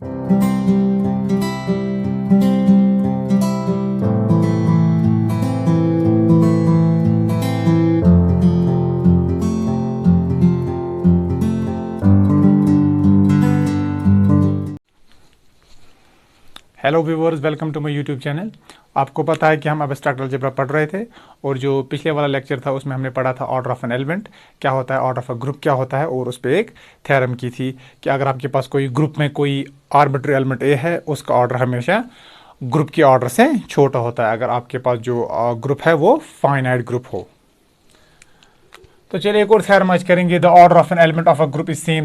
Hello viewers, welcome to my YouTube channel. आपको पता है कि हम एब्स्ट्रैक्ट अलजेब्रा पढ़ रहे थे और जो पिछले वाला लेक्चर था उसमें हमने पढ़ा था ऑर्डर ऑफ एन एलिमेंट क्या होता है, ऑर्डर ऑफ अ ग्रुप क्या होता है, और उस पर एक थ्योरम की थी कि अगर आपके पास कोई ग्रुप में कोई आर्बिट्री एलिमेंट ए है, उसका ऑर्डर हमेशा ग्रुप के ऑर्डर से छोटा होता है अगर आपके पास जो ग्रुप है वो फाइनाइट ग्रुप हो। तो चलिए एक और थ्योरम आज करेंगे। The order of an element of a group is same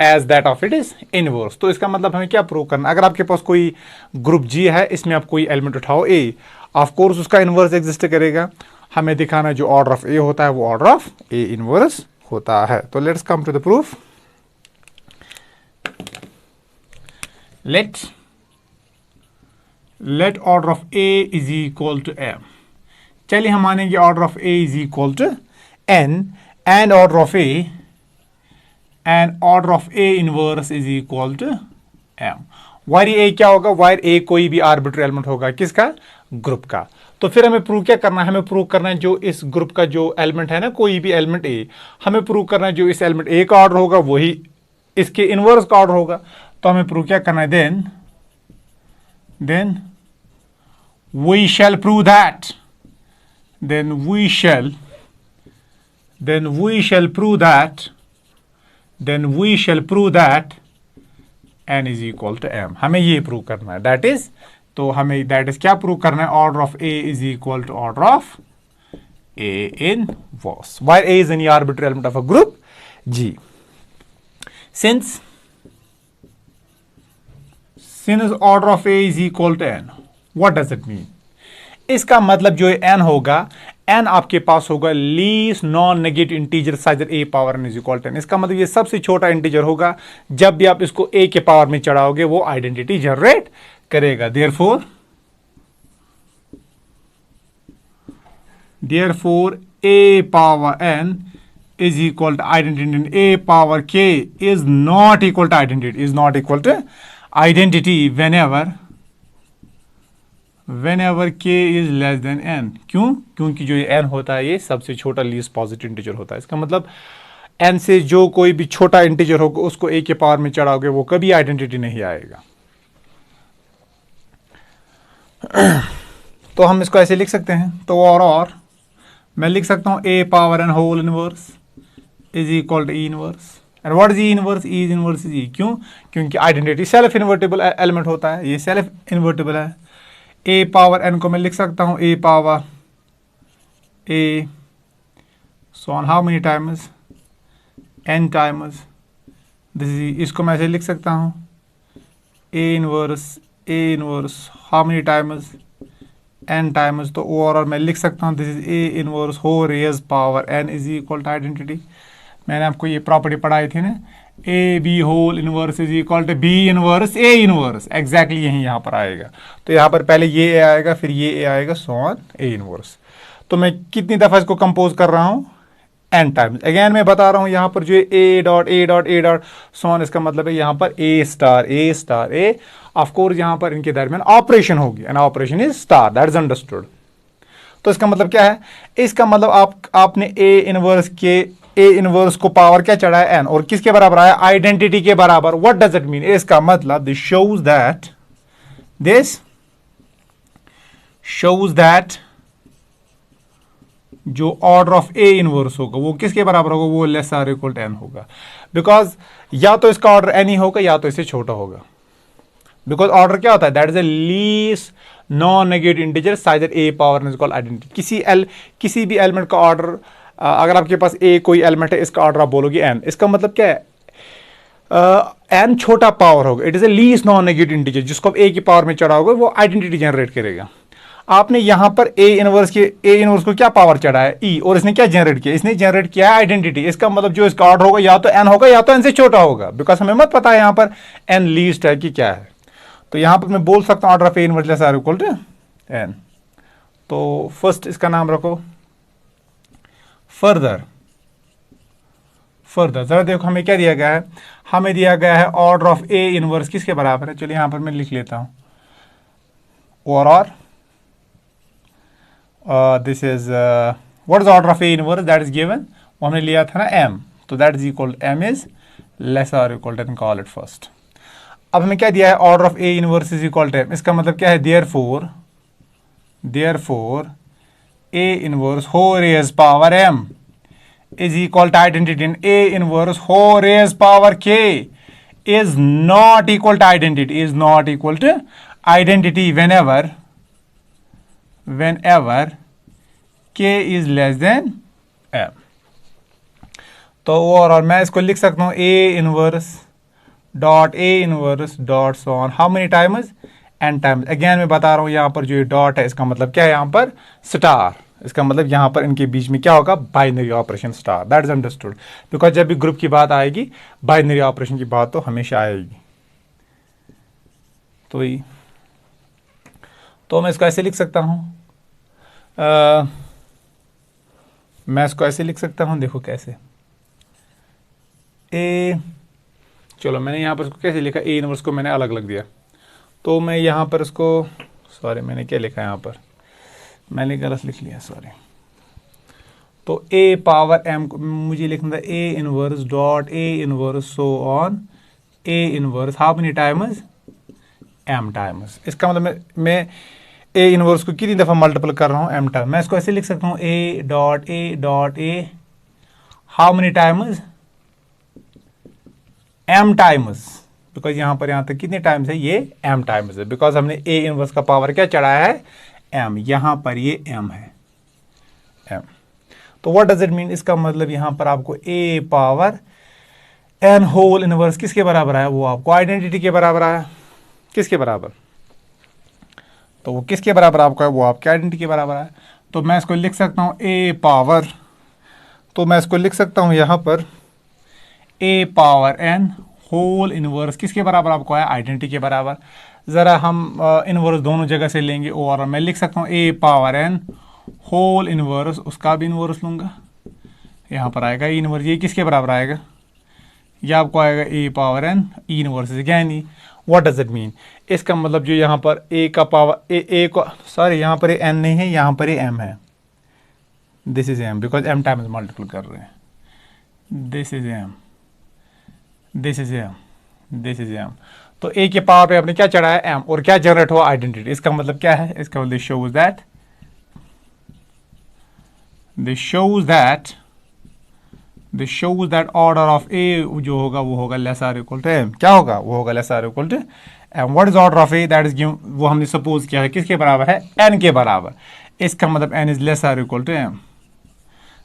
as that of it is inverse. तो इसका मतलब हमें क्या प्रूव करना है? अगर आपके पास कोई ग्रुप जी है, इसमें आप कोई एलिमेंट उठाओ ए, ऑफ कोर्स उसका इनवर्स एग्जिस्ट करेगा। हमें दिखाना जो ऑर्डर ऑफ ए होता है वो ऑर्डर ऑफ ए इनवर्स होता है। तो let's come to the proof. Let order of A is equal to M. चलिए हम मानेंगे order of A is equal to N and order of A inverse is equal to M. वायर ए क्या होगा? वायर ए कोई भी आर्बिट्री एलिमेंट होगा, किसका? ग्रुप का। तो फिर हमें प्रूव क्या करना है? हमें प्रूव करना है जो इस ग्रुप का जो एलिमेंट है ना, कोई भी एलिमेंट ए, हमें प्रूव करना है जो इस एलिमेंट ए का ऑर्डर होगा वही इसके इनवर्स का ऑर्डर होगा। तो हमें प्रूव क्या करना है? Then we shall prove that then we shall prove that n is equal to m। हमें ये प्रूव करना है। दैट इज क्या प्रूव करना है? Order of a is equal to order of a inverse, where a is any arbitrary element of a group G। since order of a is equal to n, what does it mean? इसका मतलब जो n होगा, n आपके पास होगा least non negative integer size a power n is equal to n। इसका मतलब ये सबसे छोटा इंटीजर होगा। जब भी आप इसको a के पावर में चढ़ाओगे वो आइडेंटिटी जनरेट करेगा। Therefore a power n is equal to identity, a power k is not equal to identity whenever k is less than n। क्यों? क्योंकि जो ये n होता है ये सबसे छोटा लीस्ट पॉजिटिव इंटीजर होता है। इसका मतलब n से जो कोई भी छोटा इंटीजर होगा उसको a के पावर में चढ़ाओगे वो कभी आइडेंटिटी नहीं आएगा। तो हम इसको ऐसे लिख सकते हैं। तो और मैं लिख सकता हूं a power n whole inverse is equal to e inverse. And what is e inverse? e inverse is e। क्यों? क्योंकि आइडेंटिटी सेल्फ इन्वर्टेबल एलिमेंट होता है, ये सेल्फ इन्वर्टेबल है। a पावर n को मैं लिख सकता हूं a power a so on how many times? n times this is, इसको मैं ऐसे लिख सकता हूं a inverse how many times? n times। तो ओवरऑल मैं लिख सकता हूं this is a inverse whole raise power n is equal to identity. मैंने आपको ये प्रॉपर्टी पढ़ाई थी ना, A B whole inverse is equal to B inverse A inverse. Exactly यही यहाँ पर आएगा। तो यहाँ पर पहले ये ए आएगा, फिर ये ए आएगा, सो ऑन ए इनवर्स। तो मैं कितनी दफ़ा इसको कंपोज कर रहा हूँ? n times. अगेन मैं बता रहा हूँ यहाँ पर जो ए डॉट सो ऑन, इसका मतलब है यहाँ पर ए स्टार ए। ऑफ कोर्स यहाँ पर इनके दरमियान ऑपरेशन होगी and operation is star, that is understood. तो इसका मतलब क्या है? इसका मतलब आपने ए इनवर्स को पावर क्या चढ़ाया? n, और किसके बराबर आया? आइडेंटिटी के बराबर। What does it mean? इसका मतलब दिस शोज दैट जो ऑर्डर ऑफ ए इनवर्स होगा वो किसके बराबर होगा? वो less or equal to n होगा। बिकॉज या तो इसका ऑर्डर n ही होगा या तो इससे छोटा होगा। बिकॉज ऑर्डर क्या होता है? That is a least non negative integer size A power is equal identity. किसी भी एलिमेंट का ऑर्डर, अगर आपके पास ए कोई एलिमेंट है, इसका ऑर्डर आप बोलोगे n, इसका मतलब क्या है? n छोटा पावर होगा, it is A least non negative integer. जिसको आप a की पावर में चढ़ाओगे वो आइडेंटिटी जनरेट करेगा। आपने यहां पर ए इनवर्स को क्या पावर चढ़ा है? e, और इसने क्या जनरेट किया? इसने जनरेट किया है आइडेंटिटी। इसका मतलब जो इसका ऑर्डर होगा या तो n होगा या तो n से छोटा होगा। बिकॉज हमें मत पता है यहां पर n लीस्ट है कि क्या है। तो यहां पर मैं बोल सकता हूं order of A inverse less or equal to n। तो फर्स्ट इसका नाम रखो। फर्दर। जरा देखो हमें क्या दिया गया है, हमें दिया गया है ऑर्डर ऑफ ए इनवर्स किसके बराबर है। चलिए यहाँ पर मैं लिख लेता हूँ, और this is what is order of A inverse, that is given, वो हमने लिया था ना एम, तो that is equal M is less or equal to, call it first. अब हमें क्या दिया है, order of A inverse is equal to M, इसका मतलब क्या है, therefore A inverse whole raise power M is equal to identity, and A inverse whole raised power K is not equal to identity, whenever K is less than M। तो और मैं इसको लिख सकता हूँ A inverse dot so on how many times, n times। Again मैं बता रहा हूँ यहाँ पर जो ये डॉट है इसका मतलब क्या है, यहाँ पर स्टार, इसका मतलब यहाँ पर इनके बीच में क्या होगा, binary operation star, that is understood. Because जब भी ग्रुप की बात आएगी बाइनरी ऑपरेशन की बात तो हमेशा आएगी। तो मैं इसको ऐसे लिख सकता हूँ, देखो कैसे, ए, चलो मैंने यहाँ पर इसको कैसे लिखा, ए इनवर्स को मैंने अलग लग दिया, तो मैं यहाँ पर इसको, सॉरी मैंने क्या लिखा यहाँ पर, मैंने गलत लिख लिया, सॉरी। तो ए पावर एम को मुझे लिखना था A inverse dot A inverse so on A inverse how many times, M times. इसका मतलब मैं ए इनवर्स को कितनी दफ़ा मल्टीपल कर रहा हूँ, एम टाइम। मैं इसको ऐसे लिख सकता हूँ A dot A how many times, M times, because यहाँ तक कितने टाइम्स है, ये एम टाइम्स है, बिकॉज हमने ए इनवर्स का पावर क्या चढ़ाया है, एम, यहाँ पर ये एम है, एम। तो व्हाट डज इट मीन, इसका मतलब यहाँ पर आपको ए पावर एन होल इनवर्स किसके बराबर आया, वो आपको आइडेंटिटी के बराबर आया, किसके बराबर, तो वो किसके बराबर आपको है, वो आपके आइडेंटिटी के बराबर आया। तो मैं इसको लिख सकता हूँ ए पावर, तो मैं इसको लिख सकता हूँ यहाँ पर ए पावर एन होल इनवर्स किसके बराबर आपको आया, आइडेंटिटी के बराबर। ज़रा हम इनवर्स दोनों जगह से लेंगे, और मैं लिख सकता हूँ ए पावर एन होल इनवर्स, उसका भी इनवर्स लूँगा, यहाँ पर आएगा ई इनवर्स, ये किसके बराबर आएगा, ये आपको आएगा A power N E inverse again E. What does it mean, इसका मतलब जो यहाँ पर ए का पावर ए को, सॉरी यहाँ पर एन नहीं है, यहाँ पर एम है, this is M, because M times multiple कर रहे हैं, this is M, this is M, this is M. तो ए के पावर पे आपने क्या चढ़ाया, एम, और क्या जनरेट हुआ, आइडेंटिटी। इसका मतलब क्या है, इसका मतलब this shows that order of A जो होगा वो होगा less or equal to M, क्या होगा, वो होगा less or equal to M. What is order of A, that is given, वो हमने सपोज किया है किसके बराबर है, एन के बराबर। इसका मतलब N is less or equal to M.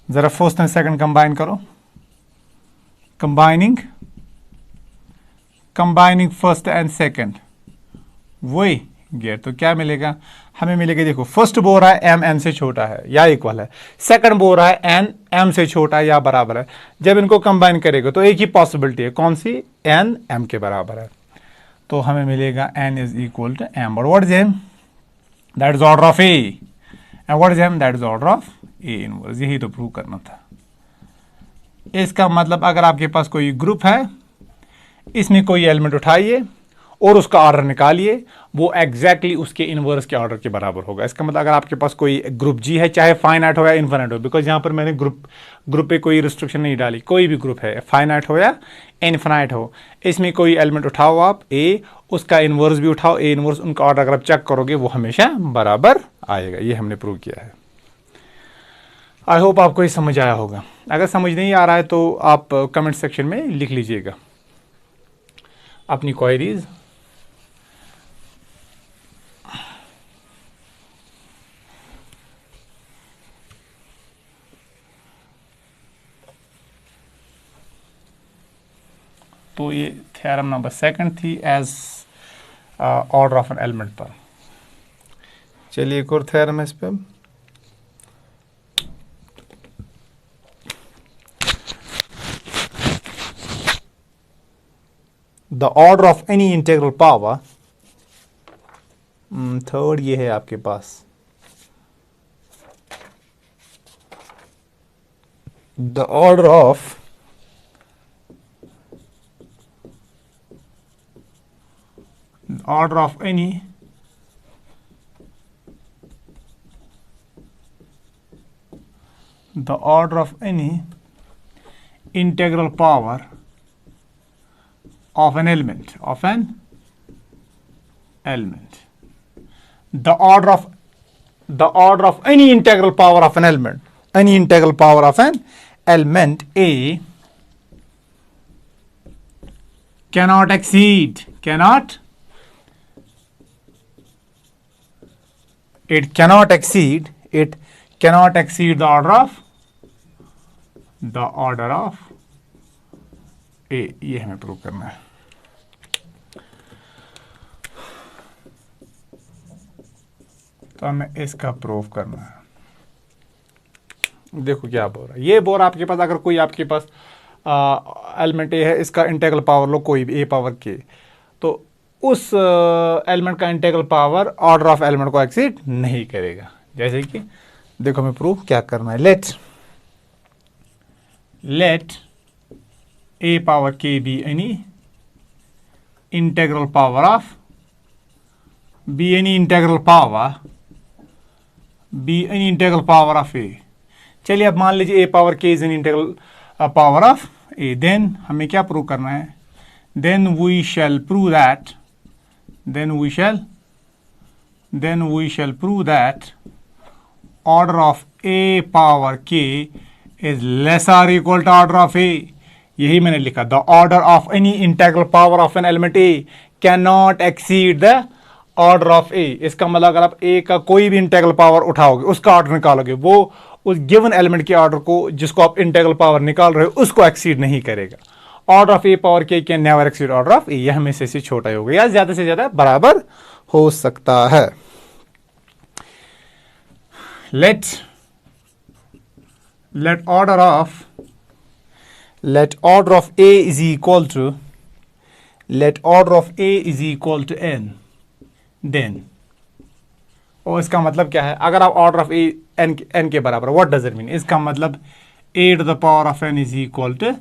जरा फर्स्ट एंड सेकंड कंबाइन करो, कंबाइनिंग फर्स्ट एंड सेकंड, वही गेट, तो क्या मिलेगा, हमें मिलेगा, देखो फर्स्ट बोल रहा है एम एन से छोटा है या इक्वल है, सेकंड बोल रहा है एन एम से छोटा है या बराबर है। जब इनको कंबाइन करेगा तो एक ही पॉसिबिलिटी है, कौन सी, एन एम के बराबर है, तो हमें मिलेगा N is equal to M. और what is M, that is order of A, and what is M, that is order of A inverse. यही तो प्रूव करना था। इसका मतलब अगर आपके पास कोई ग्रुप है, इसमें कोई एलिमेंट उठाइए और उसका ऑर्डर निकालिए, वो एग्जैक्टली उसके इनवर्स के ऑर्डर के बराबर होगा। इसका मतलब अगर आपके पास कोई ग्रुप जी है, चाहे फाइनाइट हो या इनफाइनाइट हो, बिकॉज यहाँ पर मैंने ग्रुप पे कोई रिस्ट्रिक्शन नहीं डाली, कोई भी ग्रुप है, फाइनाइट हो या इनफाइनाइट हो, इसमें कोई एलिमेंट उठाओ आप ए, उसका इनवर्स भी उठाओ ए इनवर्स, उनका ऑर्डर अगर आप चेक करोगे वो हमेशा बराबर आएगा। ये हमने प्रूव किया है। आई होप आपको ये समझ आया होगा। अगर समझ नहीं आ रहा है तो आप कमेंट सेक्शन में लिख लीजिएगा अपनी क्वेरीज। तो ये थ्योरम नंबर सेकंड थी as order of an element पर। चलिए एक और थ्योरम है इस पर। The order of any integral power, third ये है आपके पास, the order of order of any the order of any integral power of an element the order of any integral power of an element A cannot exceed the order of A। ये हमें prove करना है। तो हमें इसका prove करना है। देखो क्या बोल रहा है, ये बोल रहा आपके पास अगर कोई आपके पास एलिमेंट ए है, इसका इंटीग्रल पावर लो कोई भी ए पावर के, तो उस एलिमेंट का integral power order of element को एक्सीड नहीं करेगा। जैसे कि देखो हमें प्रूफ क्या करना है। Let A power K be any integral power of A. चलिए अब मान लीजिए A power K is an integral power of A, then हमें क्या प्रूव करना है? Then we shall prove that order of a power k is less or equal to order of a। यही मैंने लिखा, the order of any integral power of an element a cannot exceed the order of a। इसका मतलब अगर आप a का कोई भी इंटेग्रल पावर उठाओगे, उसका ऑर्डर निकालोगे, वो उस गिवन एलिमेंट के ऑर्डर को, जिसको आप इंटेग्रल पावर निकाल रहे हो, उसको एक्सीड नहीं करेगा। Order of A power K can never exceed order of A. यह हमेशा से छोटा ही होगा या ज्यादा से ज्यादा बराबर हो सकता है। let order of a is equal to n, then और इसका मतलब क्या है? अगर आप ऑर्डर ऑफ ए n के बराबर, व्हाट डज इट मीन? इसका मतलब a to the power of n is equal to,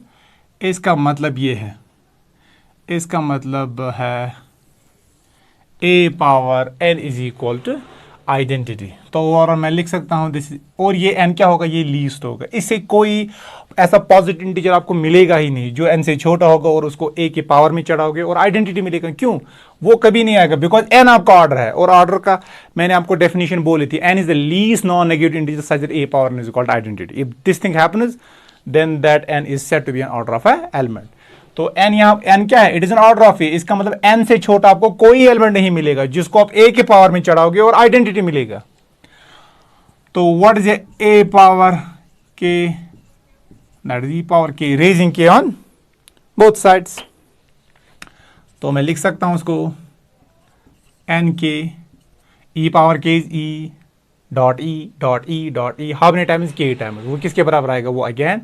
इसका मतलब ये है, इसका मतलब है a power n is equal to identity. तो और मैं लिख सकता हूं दिस, और ये n क्या होगा? ये लीस्ट होगा। इससे कोई ऐसा पॉजिटिव इंटीजर आपको मिलेगा ही नहीं जो n से छोटा होगा और उसको a की पावर में चढ़ाओगे और आइडेंटिटी मिलेगा। क्यों? वो कभी नहीं आएगा, बिकॉज n आपका ऑर्डर है, और ऑर्डर का मैंने आपको डेफिनेशन बोली थी, n is the least non negative integer such that a power n is equal to identity. If this thing happens then that n is said to be an order of a element. तो n यहाँ n क्या है? It is an order of A. इसका मतलब n से छोटा आपको कोई एलिमेंट नहीं मिलेगा जिसको आप a के पावर में चढ़ाओगे और आइडेंटिटी मिलेगा। तो व्हाट इज ए पावर के? दैट इज e पावर के रेजिंग के ऑन बोथ साइड्स। तो मैं लिख सकता हूं उसको n के e power K is e dot e। How many times? के टाइम्स। वो किसके बराबर आएगा? वो अगेन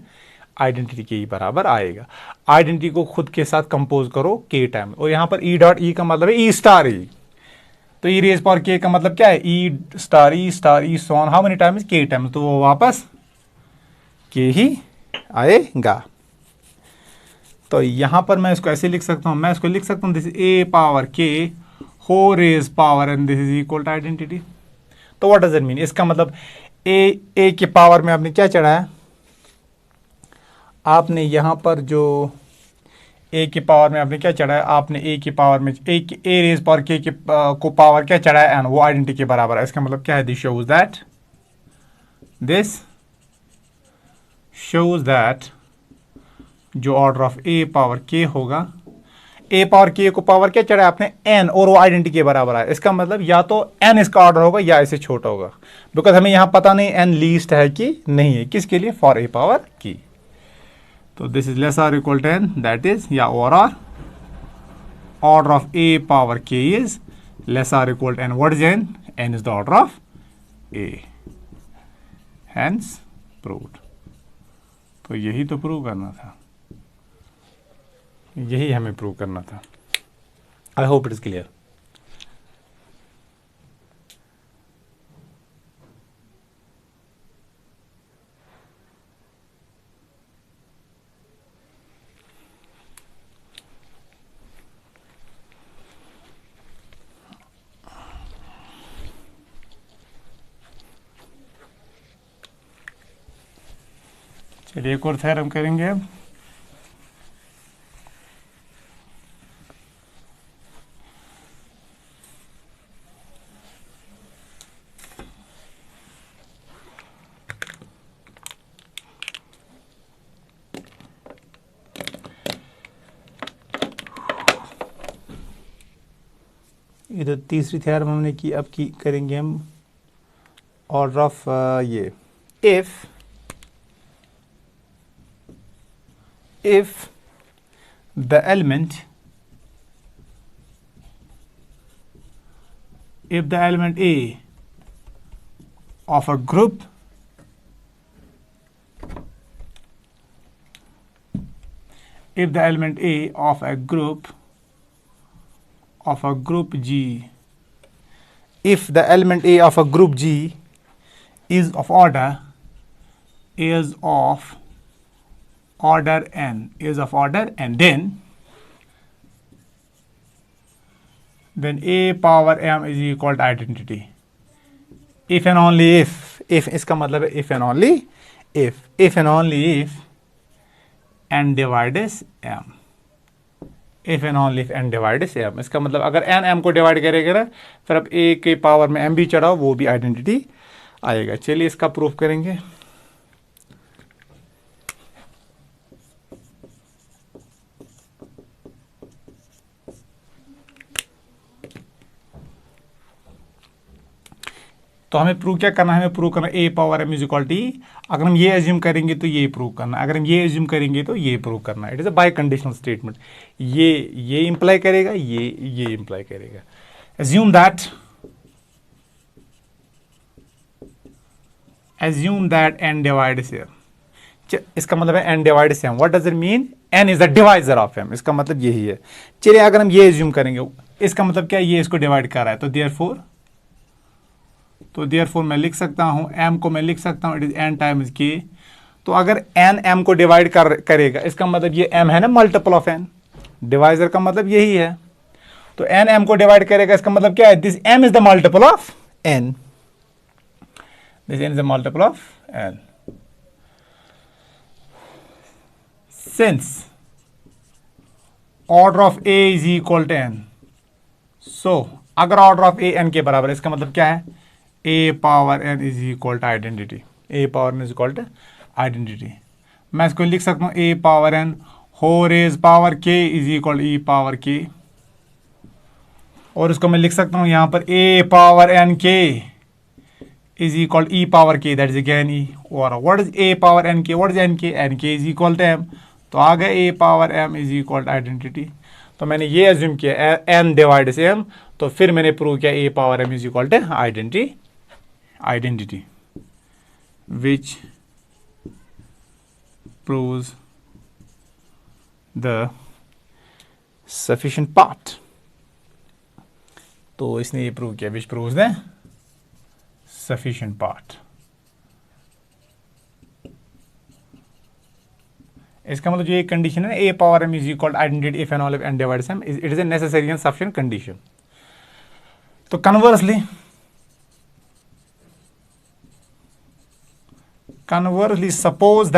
आइडेंटिटी के बराबर आएगा। आइडेंटिटी को खुद के साथ कंपोज करो के टाइम, और यहां पर ई डॉट ई का मतलब है ई स्टार ई। तो ई रेज पावर के का मतलब क्या है? ई स्टार ई सोन how many times? K time. तो वो वापस के ही आएगा। तो यहां पर मैं इसको ऐसे लिख सकता हूं, मैं इसको लिख सकता हूं this A power k whole raise power and this is equal to identity. तो व्हाट डज इट मीन? इसका मतलब ए के पावर में आपने क्या चढ़ाया? आपने यहां पर जो ए के पावर में आपने क्या चढ़ाया? आपने ए की पावर में ए रेज पावर के को पावर क्या चढ़ाया? एन। वो आइडेंटिटी के बराबर है। इसका मतलब क्या है? दिस शोज दैट जो ऑर्डर ऑफ ए पावर के होगा, ए पावर के को पावर क्या चढ़ाया आपने? एन, और वो आइडेंटिटी के बराबर है। इसका मतलब या तो एन इसका ऑर्डर होगा या इससे छोटा होगा, बिकॉज हमें यहां पता नहीं एन लीस्ट है कि नहीं है। किसके लिए? फॉर ए पावर की। तो this is less or equal to n, that is या or order of a power k is less or equal to n। What is n? n is the order of a, hence proved. तो यही तो prove करना था, यही हमें prove करना था। आई होप इट इज क्लियर। चलिए एक और थ्योरम करेंगे अब। इधर तीसरी थ्योरम हमने की, अब की करेंगे हम ऑर्डर ऑफ ये if the element A of a group if the element A of a group G, if the element A of a group G is of order n, then A power m is equal to identity. If and only if इसका मतलब है if and only if n divides m, if and only if n divides m, इसका मतलब अगर n m को divide करेगा ना, फिर अब a के पावर में m भी चढ़ाओ, वो भी आइडेंटिटी आएगा। चलिए इसका प्रूफ करेंगे। तो हमें प्रूव क्या करना है, हमें प्रूव करना a power m is equal to e। अगर हम ये एज्यूम करेंगे तो ये प्रूव करना, अगर हम ये एज्यूम करेंगे तो ये प्रूव करना। It is a bye conditional statement. ये इंप्लाई करेगा, ये इंप्लाई करेगा। Assume that n divides m। इसका मतलब है n divides m। What does it mean? n is the divisor of m। इसका मतलब यही है। चलिए अगर हम ये एज्यूम करेंगे, इसका मतलब क्या है, ये इसको डिवाइड कर रहा है, तो देयरफॉर मैं लिख सकता हूं m को, मैं लिख सकता हूं it is n times k। तो अगर n m को डिवाइड करेगा, इसका मतलब ये m है ना मल्टीपल ऑफ n। डिवाइजर का मतलब यही है। तो n m को डिवाइड करेगा, इसका मतलब क्या है, this m is the multiple of n, this n is the multiple of n। Since order of a is equal to n, so अगर ऑर्डर ऑफ a n के बराबर है, इसका मतलब क्या है, a power n is equal to identity. a power n is equal to identity. मैं इसको लिख सकता हूँ a power n whole raise power k is equal to e power k, और इसको मैं लिख सकता हूँ यहाँ पर a power n k is equal to e power k, that is again e। और what is a power n k? What is n k? n k is equal to m। तो आ गया a power m is equal to identity. तो मैंने ये assume किया n divides m, तो फिर मैंने प्रूव किया a power m is equal to identity, which proves the sufficient part। तो इसने ये प्रूव किया, which proves the sufficient part। इसका मतलब जो ये कंडीशन है, a power m is equal identity if and only n divides m, it is a necessary and sufficient condition. तो कन्वर्सली suppose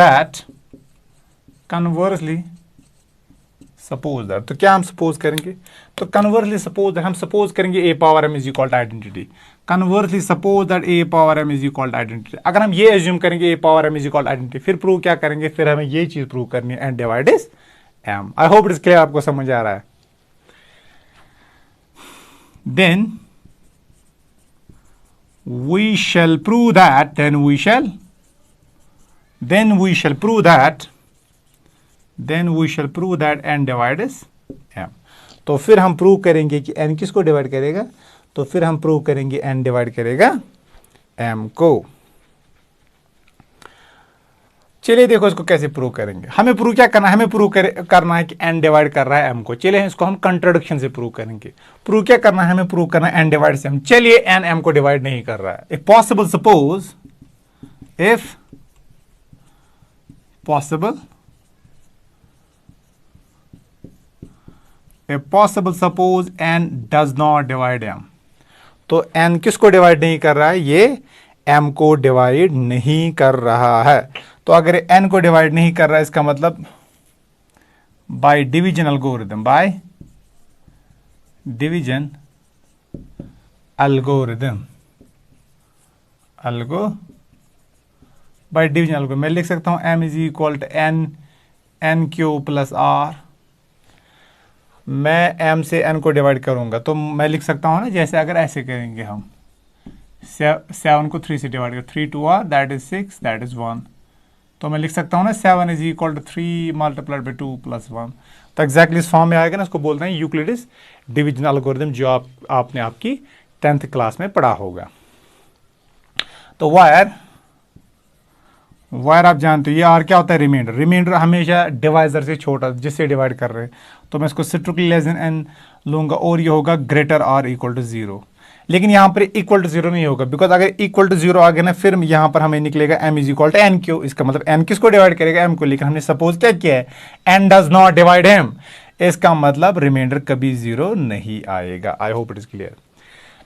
that तो क्या हम सपोज करेंगे, तो कन्वर्सली सपोज दैट हम सपोज करेंगे a power m is equal to identity. Conversely suppose that a power m is equal to identity. अगर हम ये एज्यूम करेंगे a power m is equal to identity, फिर प्रूव क्या करेंगे, फिर हमें ये चीज प्रूव करनी है n divides m। I hope it is clear, आपको समझ आ रहा है। Then we shall prove that n divides m। तो फिर हम प्रूव करेंगे कि n किसको डिवाइड करेगा, तो फिर हम प्रूव करेंगे n डिवाइड करेगा m को। चलिए देखो इसको कैसे प्रूव करेंगे। हमें प्रूव क्या करना है, हमें प्रूव करना है कि n डिवाइड कर रहा है m को। चलिए इसको हम कंट्राडिक्शन से प्रूव करेंगे। प्रूव क्या करना है, हमें प्रूव करना है n डिवाइड्स m। चलिए n m को डिवाइड नहीं कर रहा है। If possible suppose n does not divide m। तो n किसको डिवाइड नहीं कर रहा है, ये m को डिवाइड नहीं कर रहा है। तो अगर n को डिवाइड नहीं कर रहा है इसका मतलब by division algorithm, by division algorithm, by division algorithm मैं लिख सकता हूं m is equal to n Q plus r। मैं m से n को डिवाइड करूंगा तो मैं लिख सकता हूं ना, जैसे अगर ऐसे करेंगे हम 7 को 3 से डिवाइड कर, 3 2 r that is 6 that is 1, तो मैं लिख सकता हूँ ना 7 is equal to 3 multiplied by 2 plus 1। तो एग्जैक्टली इस फॉर्म में आएगा ना, इसको बोलते हैं यूक्लिडिस डिवीजन एल्गोरिथम, जो आपने आपकी 10th क्लास में पढ़ा होगा। तो वायर आप जानते हो ये आर क्या होता है, रिमाइंडर। रिमाइंडर हमेशा डिवाइजर से छोटा, जिससे डिवाइड कर रहे हैं, तो मैं इसको स्ट्रिक्टली लेस देन एन लूंगा और ये होगा ग्रेटर आर इक्वल टू 0। लेकिन यहाँ पर इक्वल टू 0 नहीं होगा, बिकॉज अगर इक्वल टू 0 आ गया ना फिर यहाँ पर हमें निकलेगा m is equal to n q. इसका मतलब n किसको डिवाइड करेगा, m को। लेकिन हमने सपोज क्या किया है, n does not divide m, इसका मतलब रिमाइंडर कभी 0 नहीं आएगा। आई hope it is clear.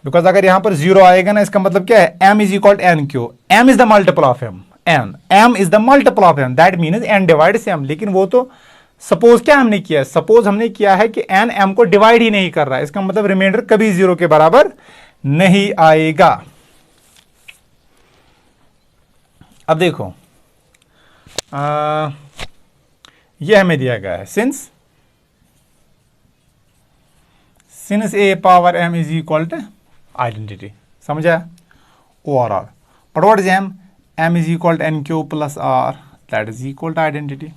Because अगर यहाँ पर 0 आएगा ना इसका मतलब क्या है, m is equal to n q, m is the multiple of m is the multiple of m, that means n divides m। लेकिन वो तो सपोज क्या हमने किया, सपोज हमने किया है कि n m को डिवाइड ही नहीं कर रहा है, इसका मतलब रिमाइंडर कभी 0 के बराबर नहीं आएगा। अब देखो ये हमें दिया गया है, since a power m is equal to identity, समझा, overall. But what is m is equal to n Q plus r, that is equal to identity.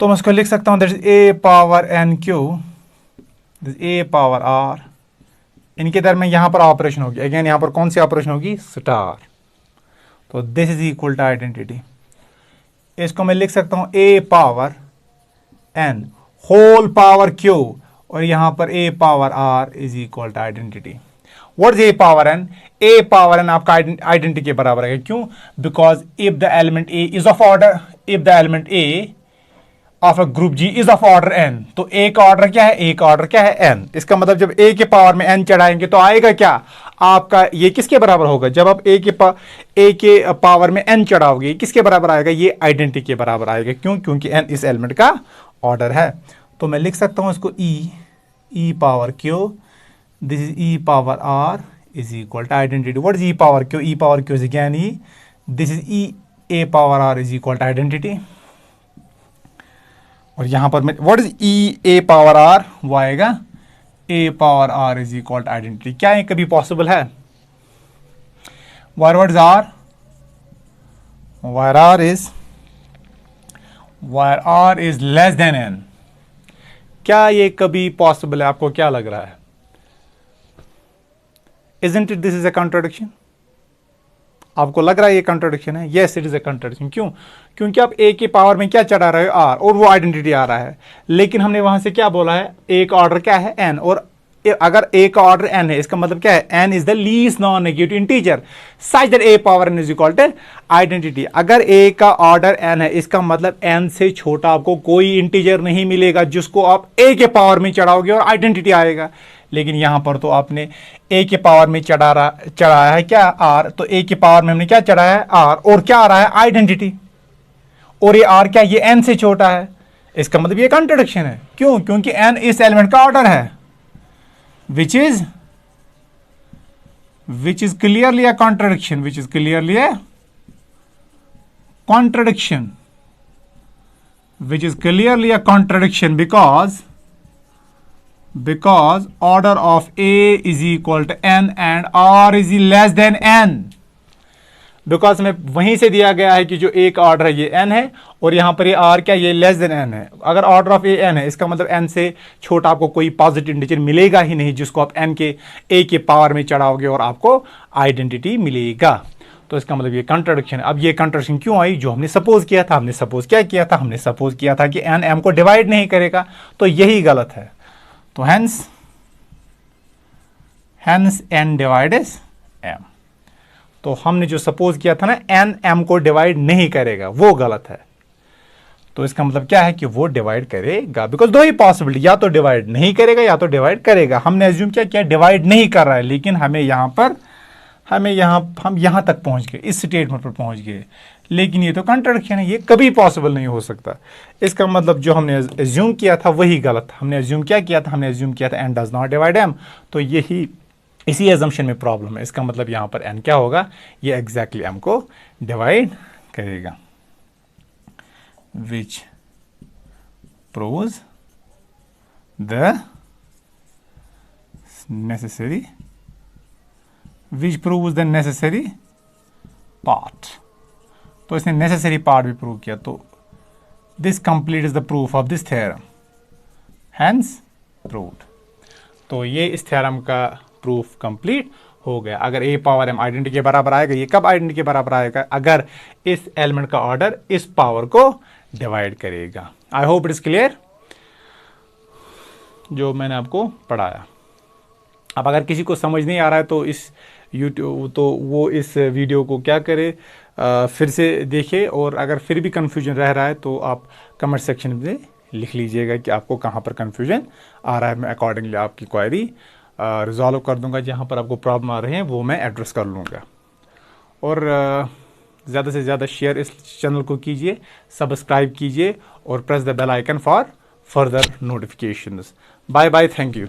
तो मैं इसको लिख सकता हूं, that is a power n Q, this a power r, इनके दरमियान यहां पर ऑपरेशन होगी। अगेन यहां पर कौन सी ऑपरेशन होगी, स्टार। तो this is equal to identity. इसको मैं लिख सकता हूं a power n whole power q, और यहां पर a power r is equal to identity. What is a power n? a power n आपका आइडेंटिटी के बराबर है। क्यों? Because if the element a is of order, if the element a of a group G is of order n, तो a का order क्या है, a का ऑर्डर क्या है, n। इसका मतलब जब a के पावर में n चढ़ाएंगे तो आएगा क्या आपका, ये किसके बराबर होगा, जब आप a के पावर में n चढ़ाओगे किसके बराबर आएगा, ये आइडेंटिटी के बराबर आएगा। क्यों? क्योंकि n इस एलिमेंट का ऑर्डर है। तो मैं लिख सकता हूं इसको e power q, this is e power r is equal to identity. What is e power q? e power q is again e, this is e a power r is equal to identity. और यहां पर मैं what is e a power r, वो आएगा a power r is equal to identity. क्या ये कभी possible है? What is r? Where r is less than n। क्या ये कभी पॉसिबल है? आपको क्या लग रहा है? Isn't it this is a contradiction? आपको लग रहा है ये कंट्राडिक्शन है? Yes it is a contradiction. क्यों? क्योंकि आप a के पावर में क्या चढ़ा रहे हो, r, और वो आइडेंटिटी आ रहा है। लेकिन हमने वहां से क्या बोला है, a का ऑर्डर क्या है, n, और अगर a का ऑर्डर n है इसका मतलब क्या है, n is the least non negative integer such that a power n is equal to identity. अगर a का ऑर्डर n है इसका मतलब n से छोटा आपको कोई इंटीजर नहीं मिलेगा जिसको आप a के पावर में चढ़ाओगे और आइडेंटिटी आएगा। लेकिन यहां पर तो आपने a के पावर में चढ़ाया है क्या, r, तो a के पावर में हमने क्या चढ़ाया है, r, और क्या आ रहा है, आइडेंटिटी, और ये r क्या, ये n से छोटा है। इसका मतलब ये कॉन्ट्रडिक्शन है। क्यों? क्योंकि n इस एलिमेंट का ऑर्डर है, which is clearly a contradiction, because order of a is equal to n and r is less than n। Because हमें वहीं से दिया गया है कि जो a का ऑर्डर है ये n है, और यहां पर ये r क्या, ये लेस देन n है। अगर ऑर्डर ऑफ a n है इसका मतलब n से छोटा आपको कोई पॉजिटिव इंटीजर मिलेगा ही नहीं जिसको आप n के a के पावर में चढ़ाओगे और आपको आइडेंटिटी मिलेगा। तो इसका मतलब ये कंट्राडिक्शन है। अब ये कंट्राडिक्शन क्यों आई? जो हमने सपोज किया था, हमने सपोज क्या किया था, हमने सपोज किया था कि n m को डिवाइड नहीं करेगा, तो यही गलत है। तो hence n डिवाइड्स m। तो हमने जो सपोज किया था ना n m को डिवाइड नहीं करेगा, वो गलत है। तो इसका मतलब क्या है कि वो डिवाइड करेगा, बिकॉज दो ही पॉसिबिलिटी, या तो डिवाइड नहीं करेगा या तो डिवाइड करेगा। हमने एज्यूम क्या किया, डिवाइड नहीं कर रहा है, लेकिन हमें यहां पर हम यहाँ तक पहुँच गए, इस स्टेटमेंट पर पहुँच गए, लेकिन ये तो कंट्राडिक्शन है, ये कभी पॉसिबल नहीं हो सकता। इसका मतलब जो हमने एज्यूम किया था वही गलत। हमने एज्यूम क्या किया था? हमने एज्यूम किया था n does not divide m, तो यही इसी एजम्पशन में प्रॉब्लम है। इसका मतलब यहाँ पर एन क्या होगा? ये एग्जैक्टली एम को डिवाइड करेगा, which proves the necessary part. तो इसने नेसेसरी पार्ट भी प्रूव किया, तो this complete is the proof of this theorem, hence proved. तो ये इस थ्योरम का प्रूफ कंप्लीट हो गया। अगर ए पावर एम आइडेंटिटी के बराबर आएगा, ये कब आइडेंटिटी के बराबर आएगा? अगर इस एलिमेंट का ऑर्डर इस पावर को डिवाइड करेगा। आई होप इट इज क्लियर जो मैंने आपको पढ़ाया। अब अगर किसी को समझ नहीं आ रहा है तो इस यूट्यूब तो वो इस वीडियो को क्या करे, फिर से देखे, और अगर फिर भी कन्फ्यूजन रह रहा है तो आप कमेंट सेक्शन में लिख लीजिएगा कि आपको कहाँ पर कन्फ्यूजन आ रहा है। मैं अकॉर्डिंगली आपकी क्वेरी रिजॉल्व कर दूंगा। जहाँ पर आपको प्रॉब्लम आ रही है वो मैं एड्रेस कर लूँगा। और ज़्यादा से ज़्यादा शेयर इस चैनल को कीजिए, सब्सक्राइब कीजिए और press the bell icon for further notifications. Bye bye, thank you.